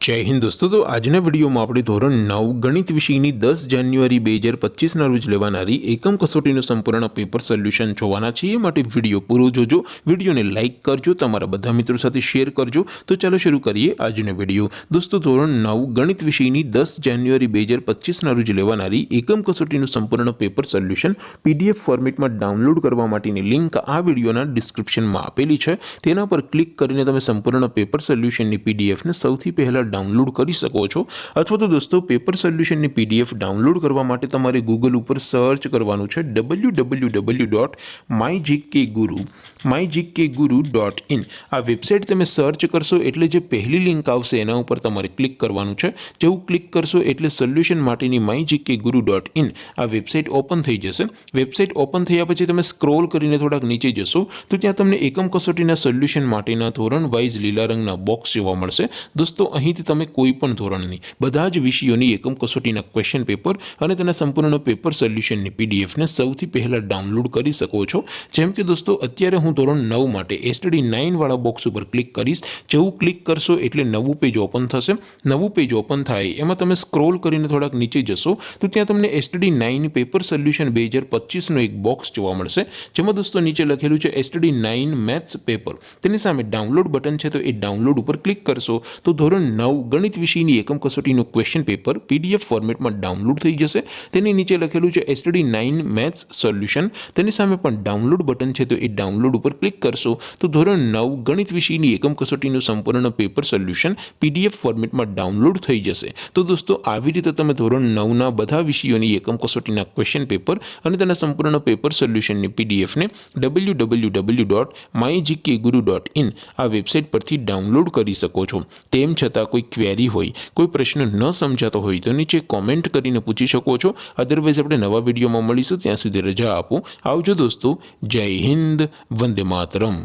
जय हिंद दोस्तों। तो આજના વિડીયોમાં આપણે ધોરણ 9 ગણિત વિષયની 10 જાન્યુઆરી 2025ના રોજ લેવાનારી એકમ કસોટીનું સંપૂર્ણ પેપર સોલ્યુશન જોવાના છીએ। માટે વિડીયો પૂરો જોજો, વિડીયોને લાઇક કરજો, તમારા બધા મિત્રો સાથે શેર કરજો। તો ચાલો શરૂ કરીએ આજનો વિડીયો। દોસ્તો ધોરણ 9 ગણિત વિષયની 10 જાન્યુઆરી 2025ના રોજ લેવાનારી એકમ કસોટીનું સંપૂર્ણ પેપર સોલ્યુશન પીડીએફ ફોર્મેટમાં ડાઉનલોડ કરવા માટેની લિંક આ વિડીયોના ડિસ્ક્રિપ્શનમાં આપેલી છે। તેના પર ક્લિક કરીને તમે સંપૂર્ણ પેપર સોલ્યુશનની પીડીએફને સૌથી પહેલા डाउनलॉड કરી શકો છો। અથવા તો દોસ્તો પેપર સોલ્યુશનની પીડીએફ ડાઉનલોડ કરવા માટે તમારે ગૂગલ ઉપર સર્ચ કરવાનું છે www.mygkguru.in। આ વેબસાઇટ તમે સર્ચ કરશો એટલે જે પહેલી લિંક આવશે એના ઉપર તમારે ક્લિક કરવાનું છે। જેવું ક્લિક કરશો એટલે સોલ્યુશન માટેની mygkguru.in આ વેબસાઇટ ઓપન થઈ જશે। વેબસાઇટ ઓપન થયા પછી તમે સ્ક્રોલ કરીને થોડાક નીચે જશો તો ત્યાં તમને એકમ કસોટીના સોલ્યુશન માટેના ધોરણ વાઇઝ લીલા રંગના બોક્સ જોવા મળશે। દોસ્તો અહીં તમે કોઈ પણ ધોરણની બધા જ વિષયોની એકમ કસોટીના ક્વેશ્ચન પેપર અને તેના સંપૂર્ણ પેપર સોલ્યુશનની પીડીએફને સૌથી પહેલા ડાઉનલોડ કરી શકો છો। જેમ કે દોસ્તો અત્યારે હું ધોરણ 9 માટે એસટીડી 9 વાળા બોક્સ ઉપર ક્લિક કરીશ। જેવું ક્લિક કરશો એટલે નવું પેજ ઓપન થશે। નવું પેજ ઓપન થાય એમાં તમે સ્ક્રોલ કરીને થોડાક નીચે જશો તો ત્યાં તમને એસટીડી 9 પેપર સોલ્યુશન 2025નો એક બોક્સ જોવા મળશે। જેમાં દોસ્તો નીચે લખેલું છે એસટીડી 9 મેથ્સ પેપર। તેની સામે ડાઉનલોડ બટન છે તો એ ડાઉનલોડ ઉપર ક્લિક કરશો તો ધોરણ 9 ગણિત વિષયની એકમ કસોટીનું ક્વેશ્ચન પેપર પીડીએફ ફોર્મેટમાં ડાઉનલોડ થઈ જશે। તેની નીચે લખેલું છે એસટીડી 9 મેથ્સ સોલ્યુશન। તેની સામે પણ ડાઉનલોડ બટન છે તો એ ડાઉનલોડ ઉપર ક્લિક કરશો તો ધોરણ 9 ગણિત વિષયની એકમ કસોટીનું સંપૂર્ણ પેપર સોલ્યુશન પીડીએફ ફોર્મેટમાં ડાઉનલોડ થઈ જશે। તો દોસ્તો આવી રીતે તમે ધોરણ 9ના બધા વિષયોની એકમ કસોટીના ક્વેશ્ચન પેપર અને તેના સંપૂર્ણ પેપર સોલ્યુશનની પીડીએફને www.mygkguru.in આ વેબસાઇટ પરથી ડાઉનલોડ કરી શકો છો। તેમ છતાં કોઈ ક્વેરી હોય, કોઈ પ્રશ્ન ન સમજાતો હોય તો નીચે કોમેન્ટ કરીને પૂછી શકો છો। અધરવાઇઝ આપણે નવા વિડીયોમાં મળીશું, ત્યાં સુધી રજા આપો। આવજો દોસ્તો। જય હિન્દ, વંદે માતરમ।